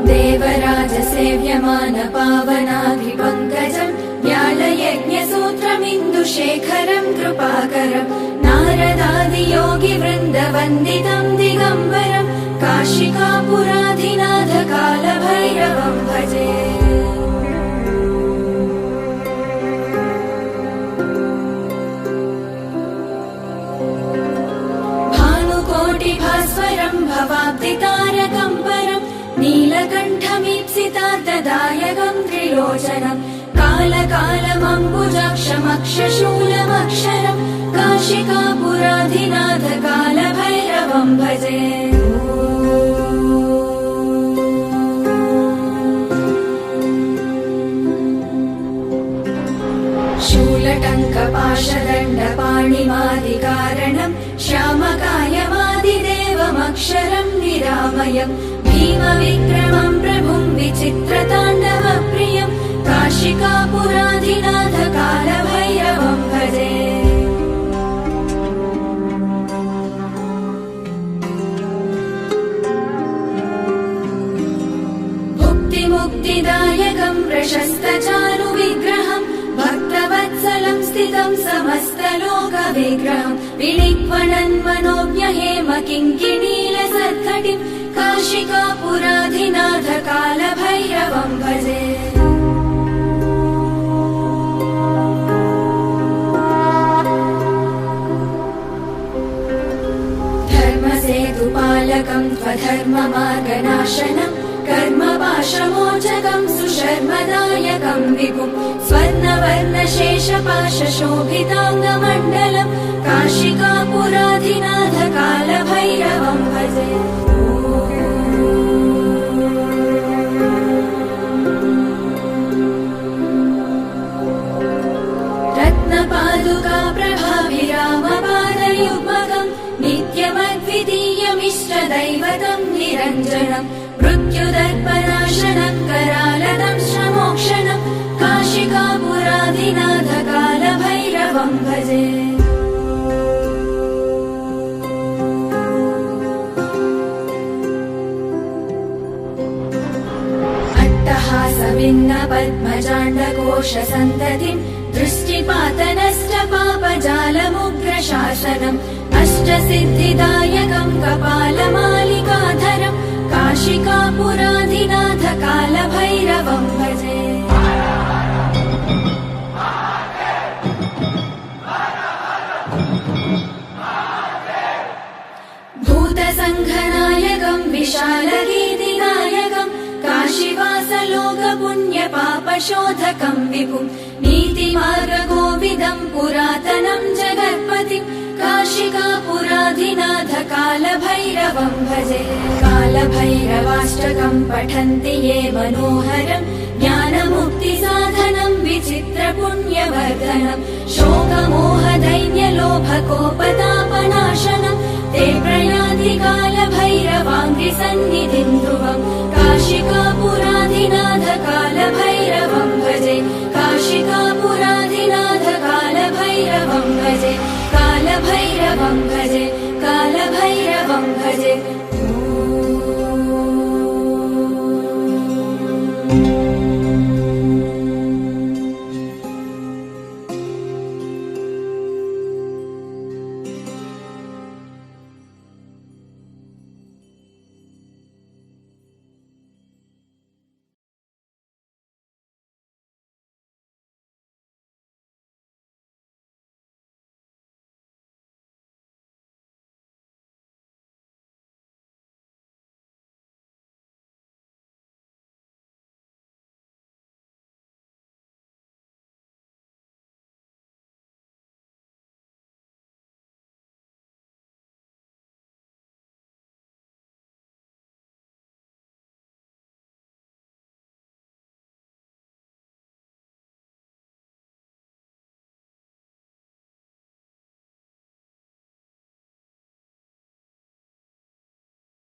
देवराजसेव्यमान पावनाभिपङ्कजम् व्यालयज्ञसूत्रमिन्दुशेखरम् कृपाकरम् नारदादियोगिवृन्दवन्दितम् दिगम्बरम् काशिकापुराधिनाथ कालभैरवम् भजे। भानुकोटिभास्वरम् भवाब्दितारकम् परम् नीलकण्ठमीप्सितार्थदायकम् त्रिलोचनम् कालकालमम्बुजाक्षमक्षशूलमक्षरम् काशिकापुराधिनाथ कालभैरवम् भजे। शूलटङ्कपाशदण्डपाणिमादिकारणम् श्यामकायमादिदेवमक्षरम् निरामयम् भीमविक्रमम् प्रभुम् विचित्रताण्डवप्रियम् काशिकापुराधिनाथ कालभैरवम् भजे। भुक्तिमुक्तिदायकम् प्रशस्तचारुविग्रहम् भक्तवत्सलम् स्थितम् समस्तलोकविग्रहम् विनिक्वणन्मनोज्ञहेम किङ्किणीलसत्कटिम् काशिकापुराधिनाथ कालभैरवम् भजे। धर्मसेतुपालकम् त्वधर्ममार्गनाशनम् कर्मपाशमोचकम् सुशर्मदायकम् विभुम् स्वर्णवर्णशेषपाशशोभिताङ्गमण्डलम् काशिकापुराधिनाथ कालभैरवम् भजे। रत्नपादुका प्रभाभिरामपादयुग्मकम् नित्यमद्वितीयमिष्टदैवतम् निरञ्जनम् मृत्युदर्पनाशनम् करालदम् श्रमोक्षणम् काशिकापुराधिनाथ कालभैरवम् भजे। अट्टहासविन्न पद्मजाण्डकोशसन्ततिम् दृष्टिपातनष्टपापजालमुग्रशासनम् अष्टसिद्धिदायकम् कपालमालिकाधरम् काशिकापुराधिनाथ कालभैरवम् भजे। भूतसङ्घनायकम् विशालगीतिनायकम् काशीवासलोकपुण्यपापशोधकम् विभुम् नीतिमार्गकोविदम् पुरातनम् जगत्पतिम् काशिकापुराधिनाथ कालभैरवम् भजे। कालभैरवाष्टकम् पठन्ति ये मनोहरम् ज्ञानमुक्तिसाधनम् विचित्रपुण्यवर्धनम् शोकमोहदैन्यलोभकोपतापनाशनम् ते प्रयान्ति कालभैरवाङ्घ्रिसन्निधिम् ध्रुवम् काशिकापुराधिनाथ कालभैरवम् भजे। काशिकापुराधिनाथ कालभैरवम् भजे। कालभैरवम् भजे। कालभैरवम् भजे।